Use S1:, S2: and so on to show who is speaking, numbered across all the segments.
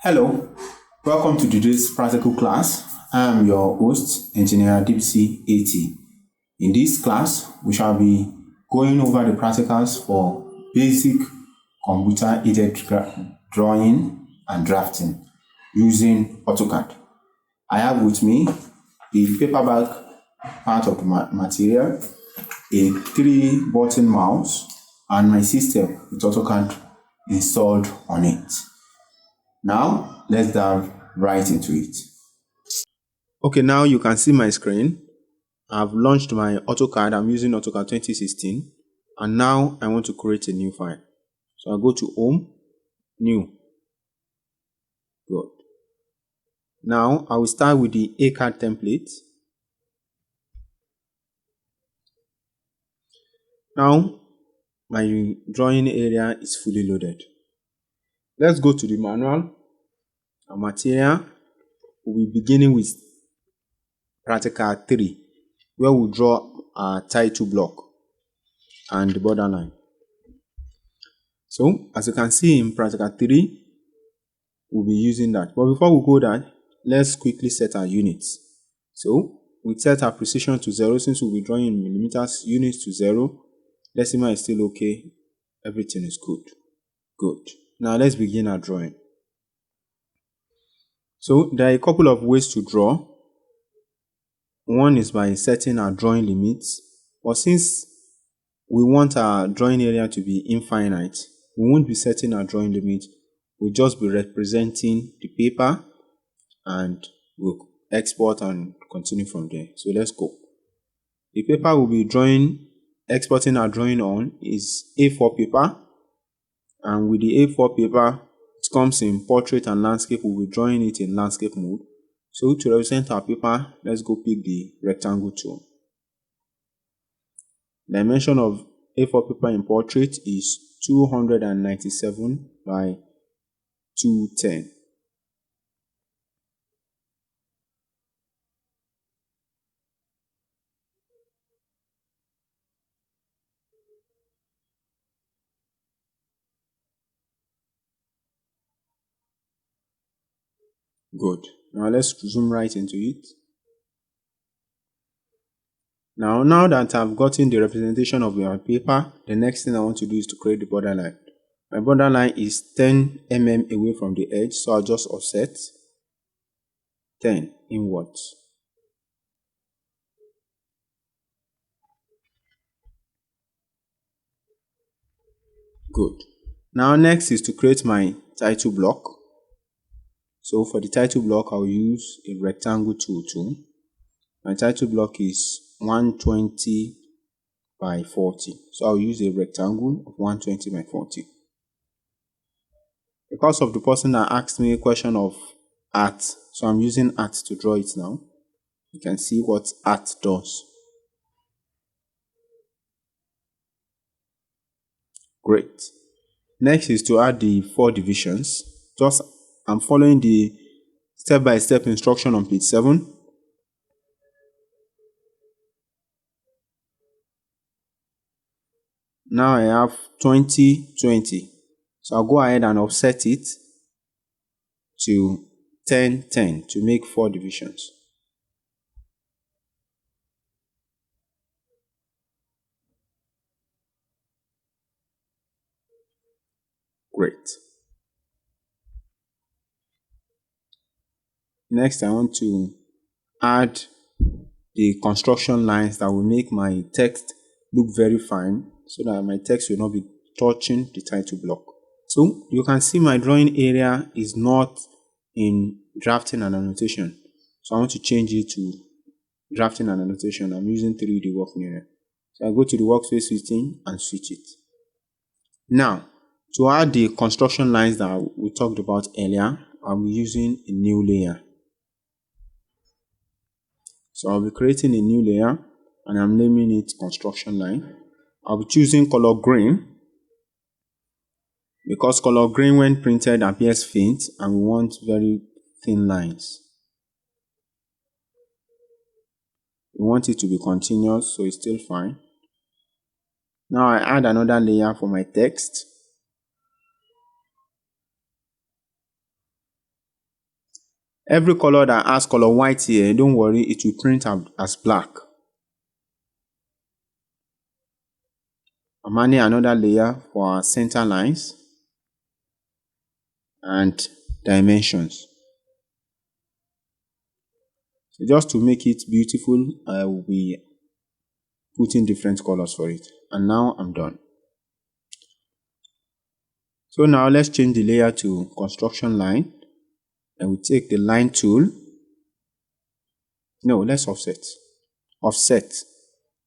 S1: Hello, welcome to today's practical class. I am your host, Engineer Adebisi A.T. In this class, we shall be going over the practicals for basic computer-aided drawing and drafting using AutoCAD. I have with me the paperback part of the material, a 3-button mouse, and my system with AutoCAD installed on it. Now, let's dive right into it. Okay, now you can see my screen. I've launched my AutoCAD. I'm using AutoCAD 2016. And now I want to create a new file. So I'll go to Home, New. Good. Now, I will start with the ACAD template. Now, my drawing area is fully loaded. Let's go to the manual. Our material. We'll be beginning with Practical 3, where we'll draw a title block and the borderline. So, as you can see in Practical 3, we'll be using that. But before we go there, let's quickly set our units. So, we set our precision to 0 since we'll be drawing in millimeters, units to 0. Decimal is still okay. Everything is good. Good. Now, let's begin our drawing. So, there are a couple of ways to draw. One is by setting our drawing limits. But since we want our drawing area to be infinite, we won't be setting our drawing limit. We'll just be representing the paper and we'll export and continue from there. So let's go. The paper we'll be exporting our drawing on is A4 paper. And with the A4 paper, it comes in portrait and landscape. We'll be drawing it in landscape mode. So to represent our paper, let's go pick the rectangle tool. Dimension of A4 paper in portrait is 297 by 210. Good. Now let's zoom right into it. Now that I've gotten the representation of my paper, the next thing I want to do is to create the borderline. My borderline is 10 mm away from the edge, so I'll just offset 10 inwards. Good. Now next is to create my title block. So for the title block, I'll use a rectangle tool. My title block is 120 by 40. So I'll use a rectangle of 120 by 40. Because of the person that asked me a question of art, so I'm using art to draw it now. You can see what art does. Great. Next is to add the 4 divisions. I'm following the step-by-step instruction on page 7. Now I have 20, 20. So I'll go ahead and offset it to 10, 10 to make 4 divisions. Great. Next, I want to add the construction lines that will make my text look very fine so that my text will not be touching the title block. So you can see my drawing area is not in drafting and annotation. So I want to change it to drafting and annotation. I'm using 3D work area. So I go to the workspace setting and switch it. Now, to add the construction lines that we talked about earlier, I'm using a new layer. So I'll be creating a new layer and I'm naming it construction line. I'll be choosing color green because color green when printed appears faint and we want very thin lines. We want it to be continuous, so it's still fine. Now I add another layer for my text. Every color that has color white here, don't worry, it will print out as black. I'm adding another layer for our center lines and dimensions. So just to make it beautiful, I will be putting different colors for it. And now I'm done. So now let's change the layer to construction line. And we take the line tool. No, let's offset. Offset.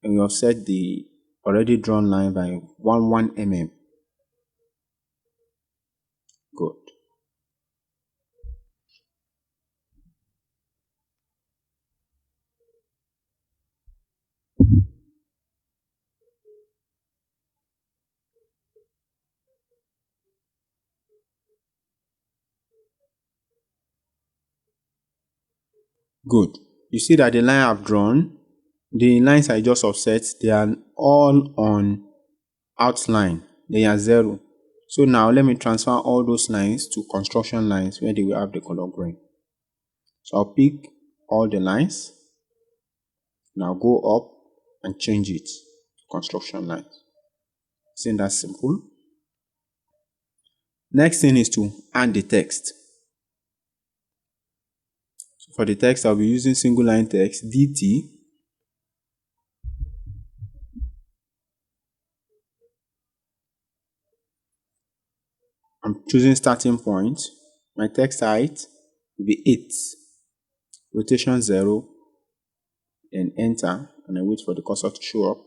S1: And we offset the already drawn line by 1 mm. Good. Good. You see that the line I've drawn, the lines I just offset, they are all on outline. They are 0. So now let me transfer all those lines to construction lines where they will have the color green. So I'll pick all the lines. Now go up and change it to construction lines. Isn't that simple? Next thing is to add the text. So for the text, I'll be using single line text, DT. I'm choosing starting point. My text height will be 8. Rotation 0. Then enter. And I wait for the cursor to show up.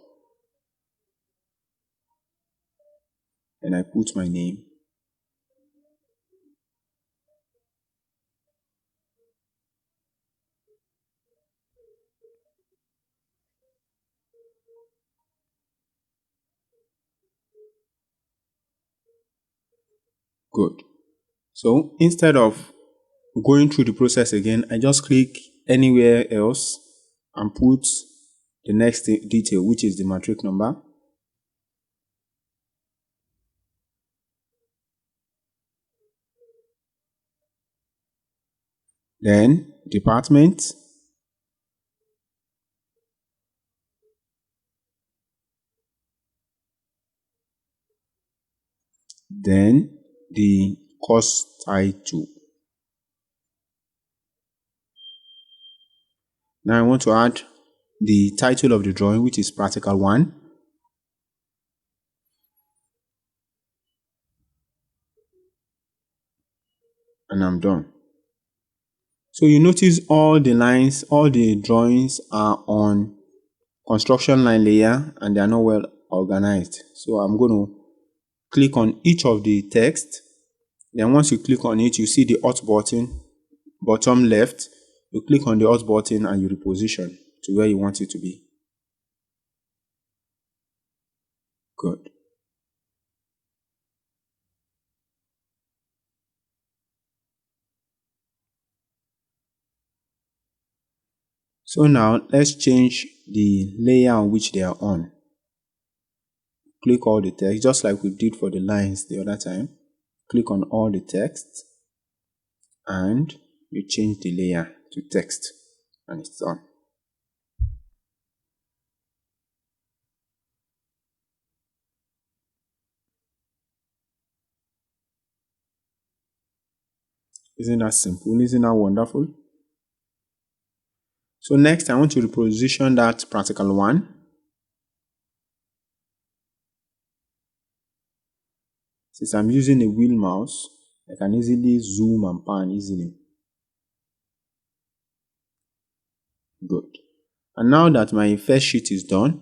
S1: And I put my name. Good. So instead of going through the process again, I just click anywhere else and put the next detail, which is the matric number. Then department. Then the course title. Now I want to add the title of the drawing, which is practical 1. And I'm done. So you notice all the lines, all the drawings are on construction line layer and they are not well organized. So I'm going to click on each of the text. Then once you click on it, you see the Alt button, bottom left. You click on the Alt button and you reposition to where you want it to be. Good. So now let's change the layer on which they are on. Click all the text, just like we did for the lines the other time. Click on all the text and you change the layer to text and it's done. Isn't that simple? Isn't that wonderful? So next, I want to reposition that practical 1. Since I'm using a wheel mouse, I can easily zoom and pan easily. Good. And now that my first sheet is done,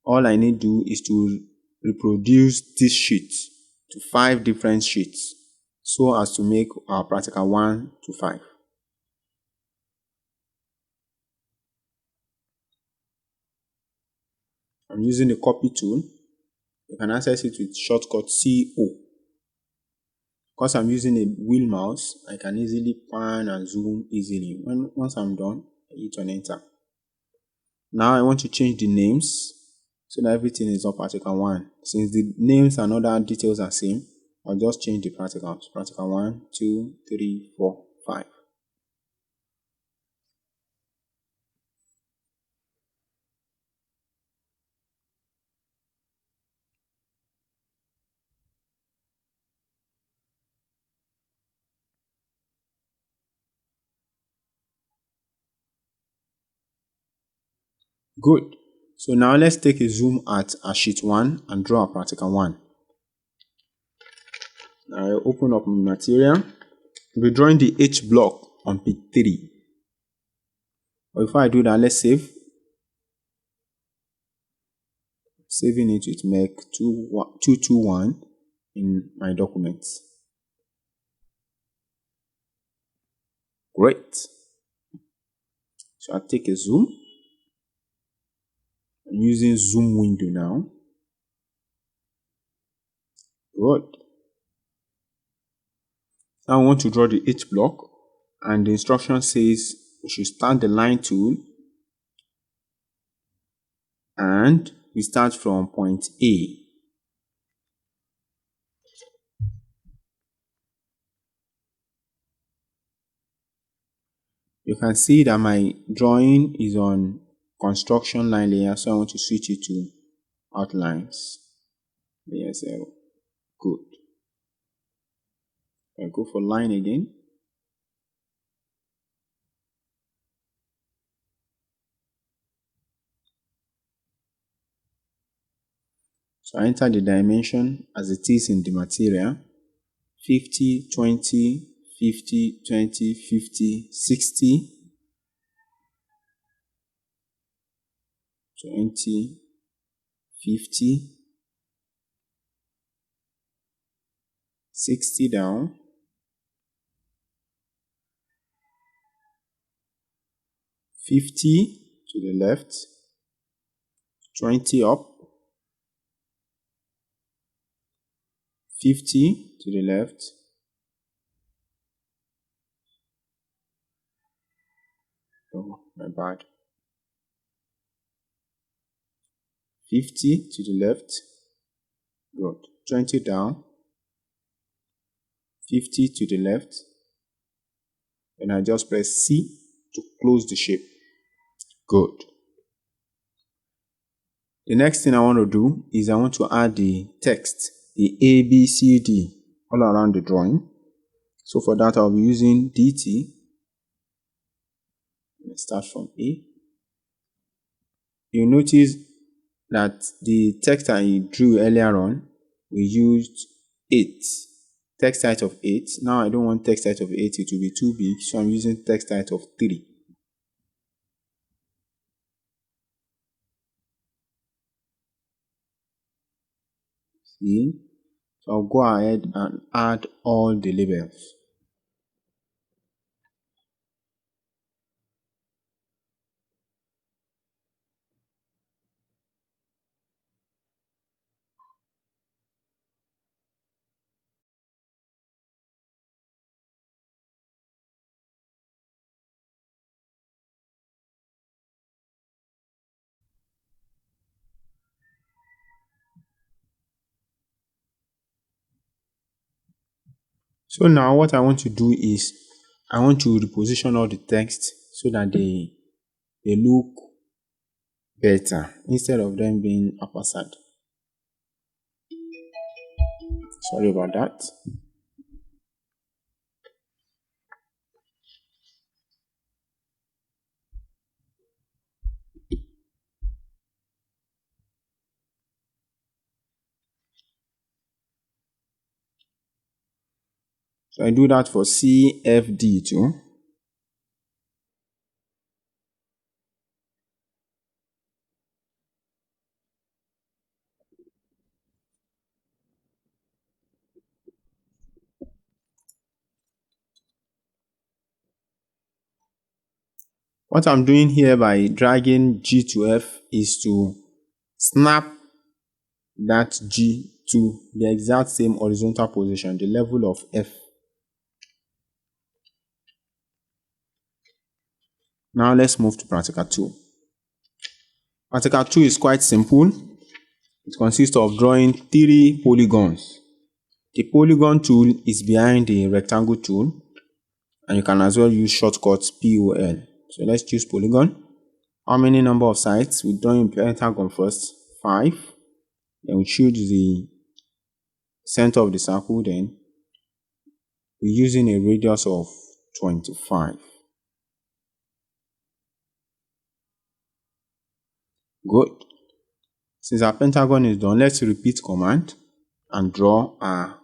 S1: all I need to do is to reproduce this sheet to 5 different sheets so as to make our practical 1 to 5. I'm using the copy tool. You can access it with shortcut CO. Because I'm using a wheel mouse, I can easily pan and zoom easily. Once I'm done, I hit on enter. Now I want to change the names so that everything is on practical 1. Since the names and other details are same, I'll just change the practicals. Practical 1, 2, 3, 4, 5. Good. So now let's take a zoom at our sheet 1 and draw our practical 1. Now I open up my material. We'll be drawing the H block on page 3. But before I do that, let's save. Saving it with Make 221 in my documents. Great. So I'll take a zoom. I'm using zoom window now. Good. Now I want to draw the H block, and the instruction says we should start the line tool and we start from point A. You can see that my drawing is on construction line layer, so I want to switch it to outlines layer 0. Good. I go for line again. So I enter the dimension as it is in the material: 50, 20, 50, 20, 50, 60, 20, 50, 60 down, 50 to the left, 20 up, 50 to the left, oh my bad, 50 to the left, good, 20 down, 50 to the left, and I just press C to close the shape. Good. The next thing I want to do is I want to add the text, the A, B, C, D, all around the drawing. So for that, I'll be using DT. Let's start from A. You'll notice that the text I drew earlier on, we used 8, text height of 8. Now I don't want text height of 8, it will be too big, so I'm using text height of 3. See? So I'll go ahead and add all the labels. So now what I want to do is I want to reposition all the text so that they look better instead of them being opposite. Sorry about that. So I do that for CFD too. What I'm doing here by dragging G to F is to snap that G to the exact same horizontal position, the level of F. Now let's move to practical 2. Practical 2 is quite simple. It consists of drawing 3 polygons. The polygon tool is behind the rectangle tool, and you can as well use shortcut POL. So let's choose polygon. How many number of sides? We're drawing pentagon first, 5. Then we choose the center of the circle, then we're using a radius of 25. Good. Since our pentagon is done, let's repeat command and draw our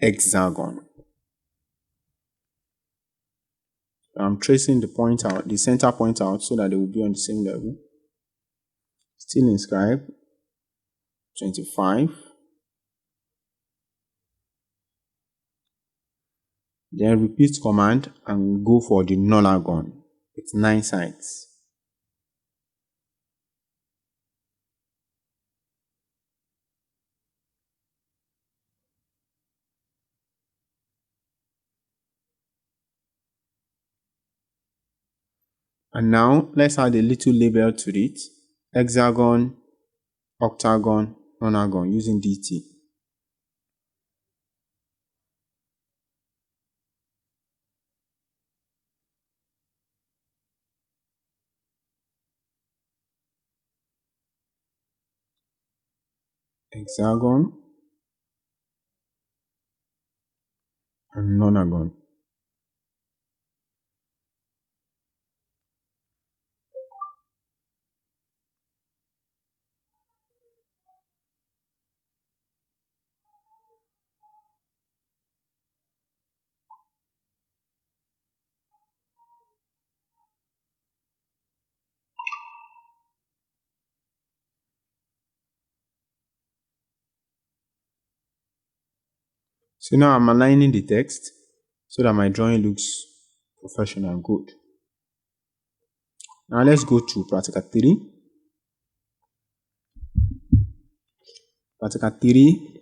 S1: hexagon. I'm tracing the point out, the center point out, so that they will be on the same level. Still inscribe 25. Then repeat command and go for the nonagon with 9 sides. And now let's add a little label to it. Hexagon, octagon, nonagon using DT. Hexagon and nonagon. So now I'm aligning the text so that my drawing looks professional and good. Now let's go to practical 3. Practical 3,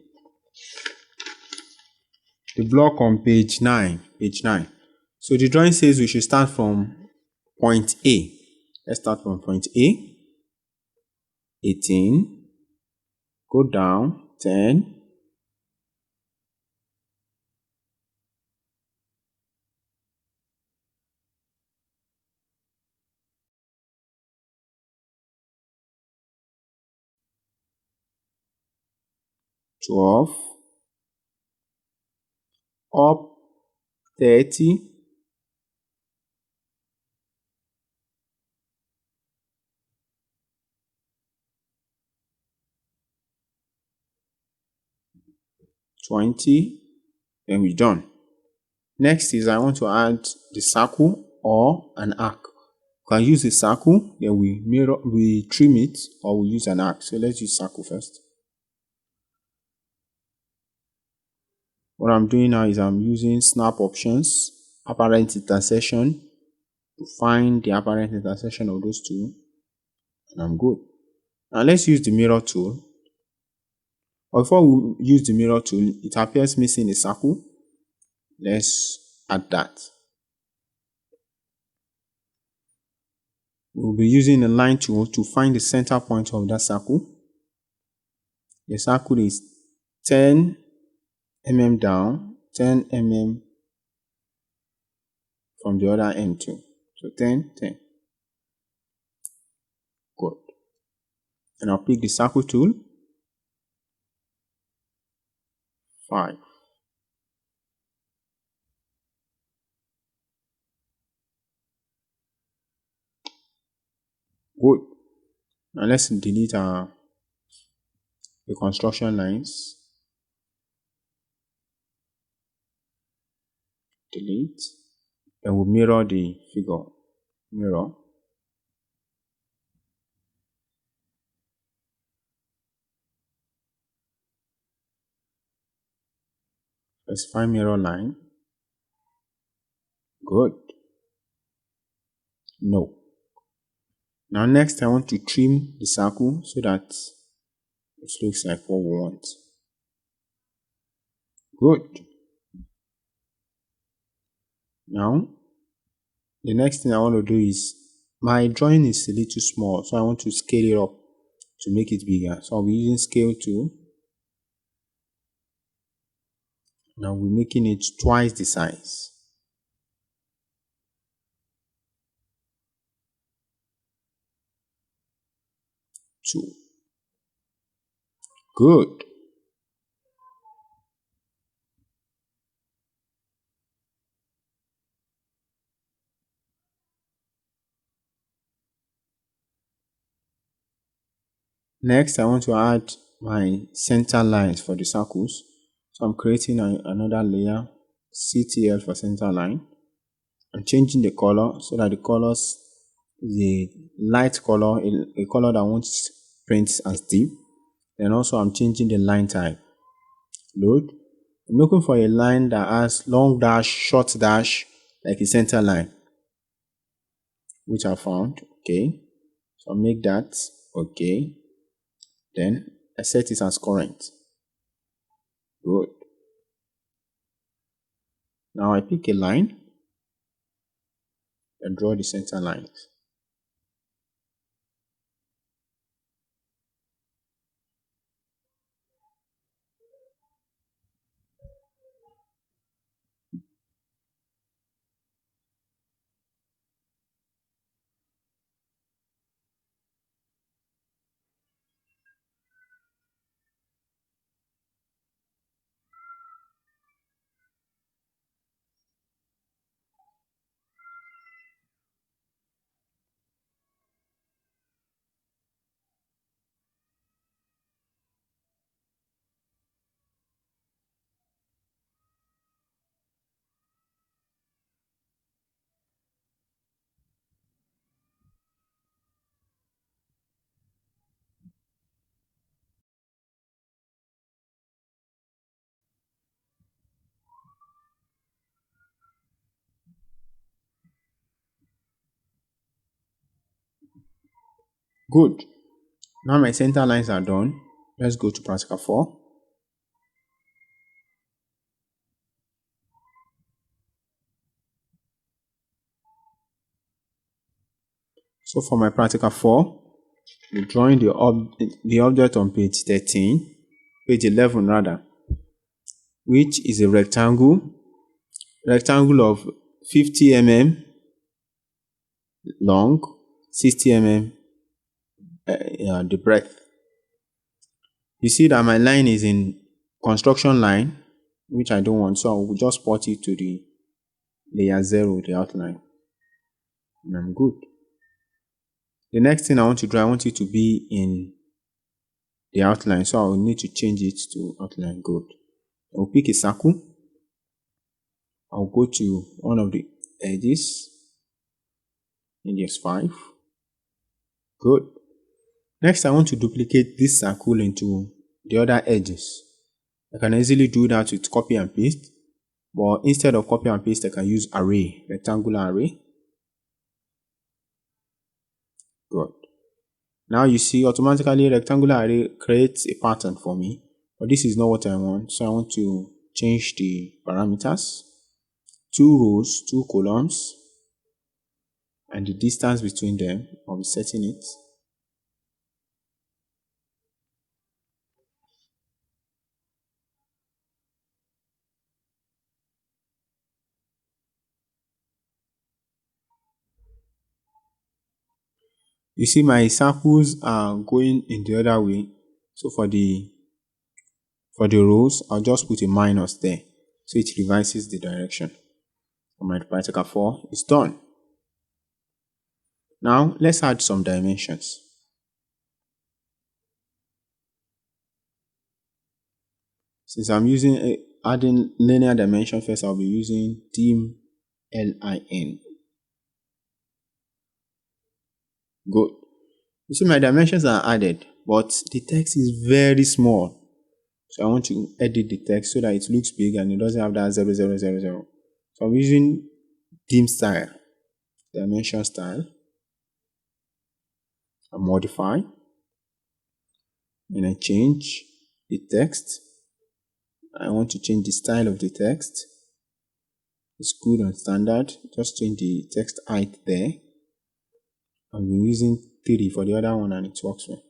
S1: the block on page 9. So the drawing says we should start from point A. Let's start from point A. 18. Go down 10. 12. Up 30. 20. Then we're done. Next is I want to add the circle or an arc. We can use a circle, then we trim it, or we use an arc. So let's use circle first. What I'm doing now is I'm using snap options, apparent intersection, to find the apparent intersection of those two, and I'm good. Now let's use the mirror tool. But before we use the mirror tool, it appears missing a circle. Let's add that. We'll be using the line tool to find the center point of that circle. The circle is 10 mm down, 10 mm from the other end too. So 10, 10. Good. And I'll pick the circle tool. 5. Good. Now let's delete the construction lines. Delete. Then we'll mirror the figure. Mirror. Let's find mirror line. Good. No. Now next I want to trim the circle so that it looks like what we want. Good. Now the next thing I want to do is, my drawing is a little small, so I want to scale it up to make it bigger. So I'll be using scale tool. Now we're making it twice the size. 2. Good. Next, I want to add my center lines for the circles. So I'm creating another layer, CTL for center line. I'm changing the color so that the colors is a light color, a color that won't print as deep. Then also I'm changing the line type. Load. I'm looking for a line that has long dash, short dash, like a center line, which I found. Okay. So I'll make that. Okay. Then I set it as current. Good. Now I pick a line and draw the center lines. Good. Now my center lines are done. Let's go to practical 4. So for my practical 4, we're drawing the object on page 13, page 11 rather, which is a rectangle of 50 mm long, 60 mm the breadth. You see that my line is in construction line, which I don't want, so I will just port it to the layer 0, the outline, and I'm good. The next thing I want to draw, I want it to be in the outline, so I will need to change it to outline. Good. I'll pick a circle. I'll go to one of the edges, index 5. Good. Next, I want to duplicate this circle into the other edges. I can easily do that with copy and paste, but instead of copy and paste, I can use array, rectangular array. Good. Now you see automatically rectangular array creates a pattern for me, but this is not what I want. So I want to change the parameters, 2 rows, 2 columns, and the distance between them. I'll be setting it. You see my circles are going in the other way. So for the rows, I'll just put a minus there, so it reverses the direction. And my practical 4 is done. Now let's add some dimensions. Since I'm using adding linear dimension first, I'll be using dim LIN. Good. You see my dimensions are added, but the text is very small. So I want to edit the text so that it looks big and it doesn't have that 0000. So I'm using dim style, dimension style. I modify and I change the text. I want to change the style of the text. It's good on standard. Just change the text height there. I'm using 3 for the other one and it works well.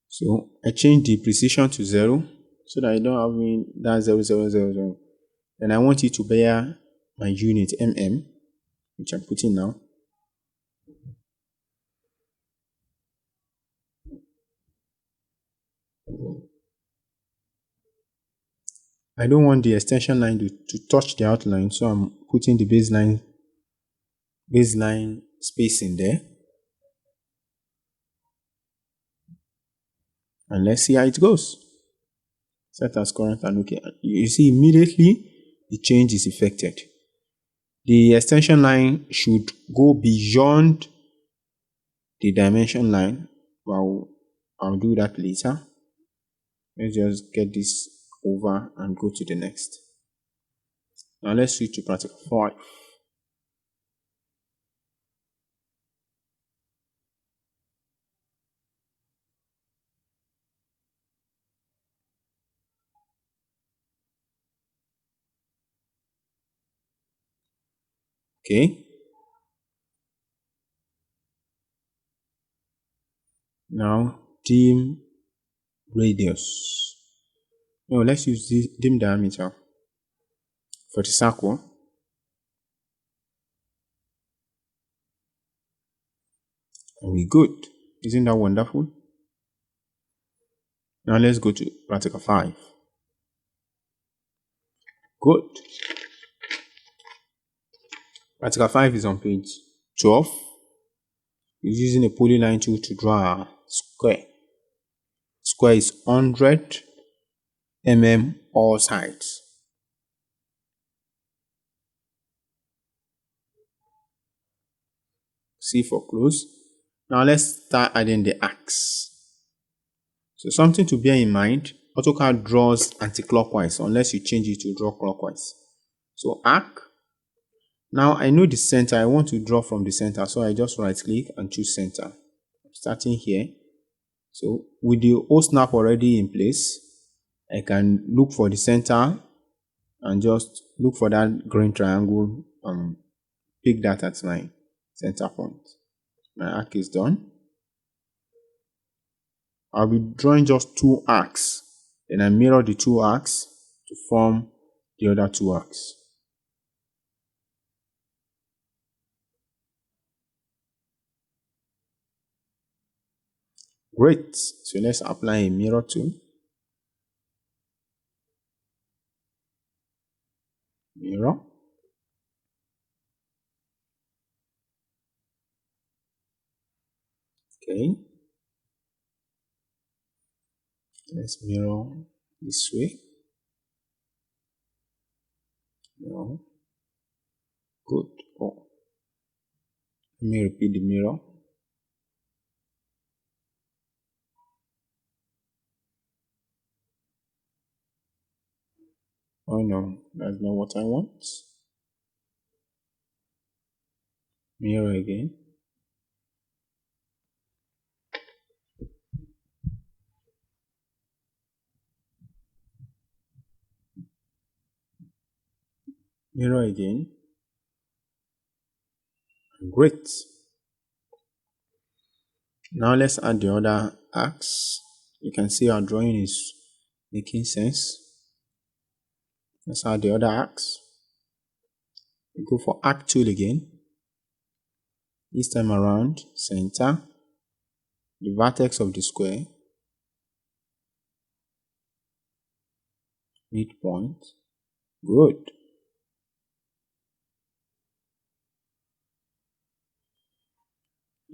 S1: So I change the precision to 0 so that I don't have that 0000. And I want it to bear my unit mm, which I'm putting now. I don't want the extension line to touch the outline, so I'm putting the baseline space in there. And let's see how it goes. Set as current and okay. You see immediately the change is effected. The extension line should go beyond the dimension line. Well, I'll do that later. Let's just get this over and go to the next. Now let's switch to practical 5. Okay. Now dim radius. No, let's use this dim diameter for the circle. And we're good. Isn't that wonderful? Now let's go to practical 5. Good. Practical 5 is on page 12. We're using a polyline tool to draw a square. Square is 100 mm all sides. See for close. Now let's start adding the arcs. So something to bear in mind, AutoCAD draws anti-clockwise unless you change it to draw clockwise. So arc. Now I know the center. I want to draw from the center, so I just right click and choose center. I'm starting here. So with the O snap already in place, I can look for the center and just look for that green triangle and pick that as my center point. My arc is done. I'll be drawing just 2 arcs. Then I mirror the 2 arcs to form the other 2 arcs. Great. So let's apply a mirror tool. Mirror. Okay. Let's mirror this way. Mirror. Good. Oh. Let me repeat the mirror. Oh no, that's not what I want. Mirror again. Mirror again. Great. Now let's add the other arcs. You can see our drawing is making sense. Let's add the other arcs. We go for arc tool again. This time around, center, the vertex of the square, midpoint. Good.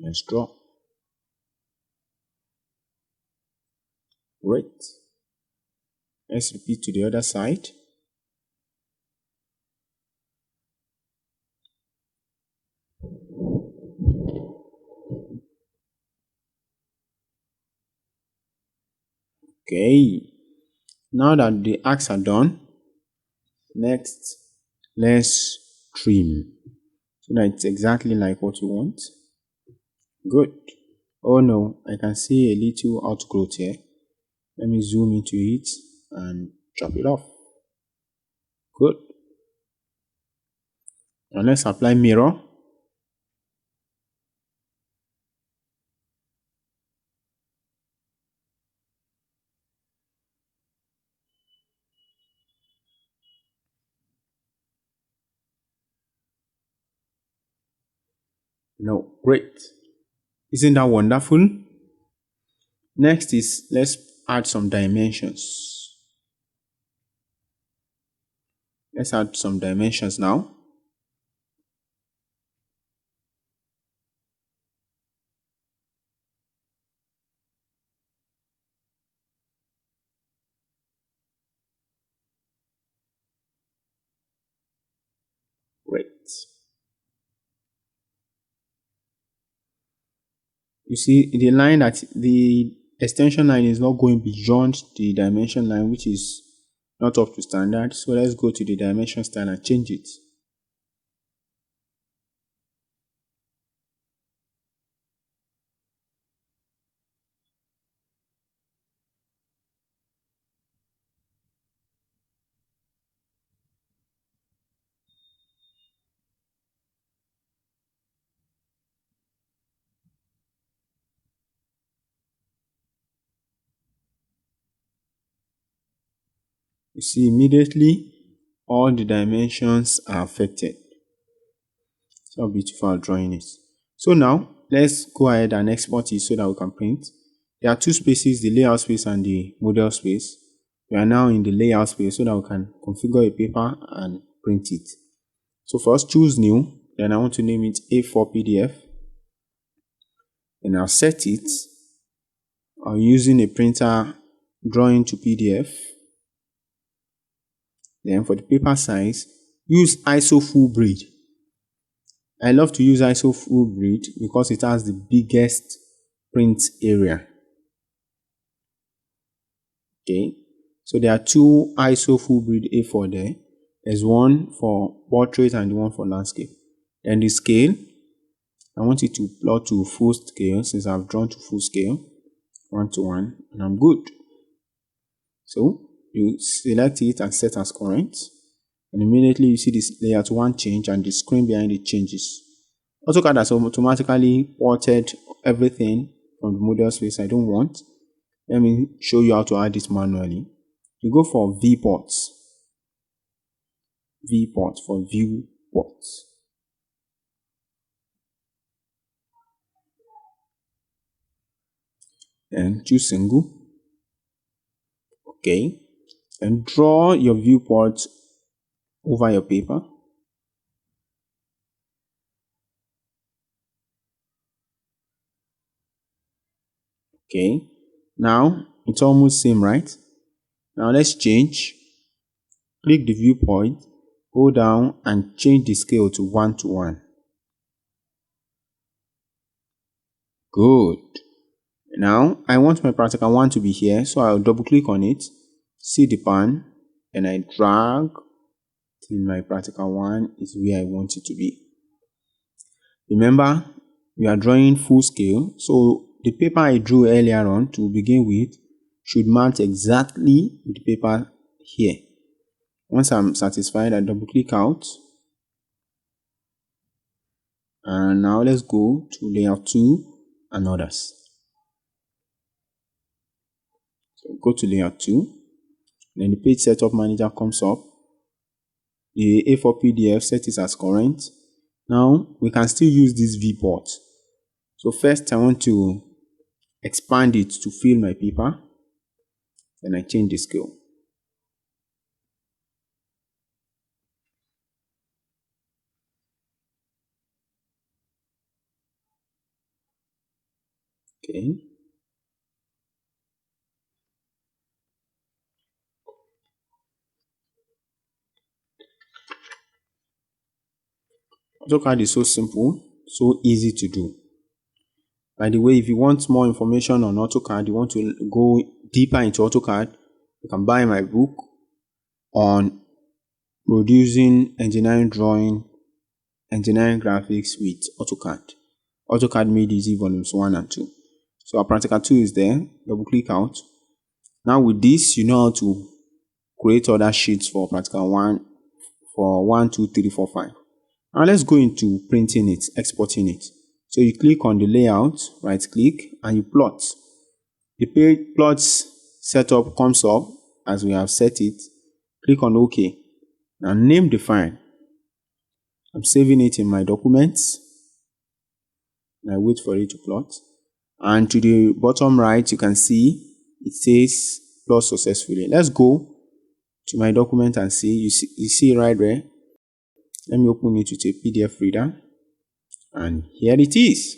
S1: Let's draw. Great. Let's repeat to the other side. Okay. Now that the arcs are done, next, let's trim so that it's exactly like what you want. Good. Oh no, I can see a little outgrowth here. Let me zoom into it and chop it off. Good. Now let's apply mirror. No, great. Isn't that wonderful? Next is let's add some dimensions. Let's add some dimensions now. Great. You see the line that the extension line is not going beyond the dimension line, which is not up to standard. So let's go to the dimension style and change it. You see immediately all the dimensions are affected. So how beautiful our drawing is. So now let's go ahead and export it so that we can print. There are two spaces, the layout space and the model space. We are now in the layout space so that we can configure a paper and print it. So first choose new, then I want to name it A4 PDF. Then I'll set it. I'm using a printer drawing to PDF. Then for the paper size, use ISO full breed. I love to use ISO full breed because it has the biggest print area. Okay, so there are two ISO full breed A4 there. There's one for portrait and one for landscape. Then the scale, I want it to plot to full scale since I've drawn to full scale, 1:1, and I'm good. So you select it and set as current, and immediately you see this layout 1 change and the screen behind it changes. AutoCAD has automatically ported everything from the model space I don't want. Let me show you how to add it manually. You go for viewports for viewports. Then choose single. Okay. And draw your viewport over your paper. Okay. Now it's almost same, right? Now let's change. Click the viewpoint, go down and change the scale to 1:1. Good. Now I want my practical 1 to be here, so I'll double click on it, see the pan, and I drag till my practical 1 is where I want it to be. Remember, we are drawing full scale, so the paper I drew earlier on to begin with should match exactly with the paper here. Once I'm satisfied, I double click out. And now let's go to layout 2 and others. So go to layout 2. Then the page setup manager comes up. The A4 PDF set it as current. Now we can still use this viewport. So first I want to expand it to fill my paper. Then I change the scale. Okay. AutoCAD is so simple, so easy to do. By the way, if you want more information on AutoCAD, you want to go deeper into AutoCAD, you can buy my book on producing engineering drawing, engineering graphics with AutoCAD. AutoCAD Made Easy Volumes 1 and 2. So our practical 2 is there. Double click out. Now with this, you know how to create other sheets for practical 1 for 1, 2, 3, 4, 5. Now let's go into printing it, exporting it. So you click on the layout, right click, and you plot. The page plots setup comes up as we have set it. Click on OK. Now name the file. I'm saving it in my documents. I wait for it to plot. And to the bottom right, you can see it says plot successfully. Let's go to my document and see. You see right there. Let me open it with a PDF reader. And here it is.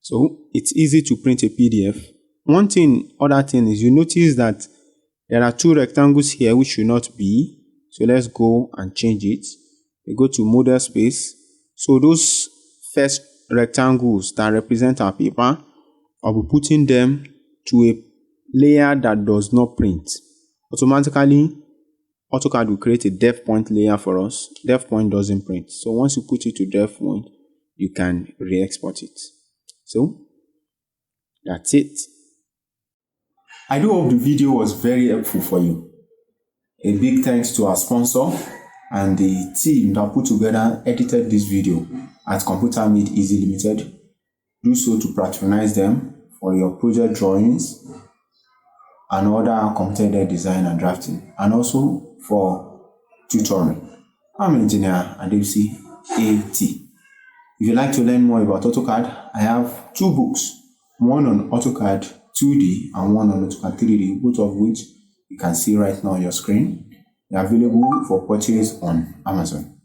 S1: So it's easy to print a PDF. Other thing is you notice that there are two rectangles here which should not be. So let's go and change it. We go to model space. So those first rectangles that represent our paper, I'll be putting them to a layer that does not print. Automatically, AutoCAD will create a depth point layer for us. Depth point doesn't print. So once you put it to depth point, you can re-export it. So that's it. I do hope the video was very helpful for you. A big thanks to our sponsor and the team that put together, edited this video at Computer Made Easy Limited. Do so to patronize them for your project drawings and other computer design and drafting, and also for tutoring. I'm Engineer Adebisi A.T. If you'd like to learn more about AutoCAD, I have two books, one on AutoCAD 2D and one on AutoCAD 3D, both of which you can see right now on your screen. They are available for purchase on Amazon.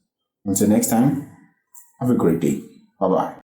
S1: Until next time, have a great day. Bye-bye.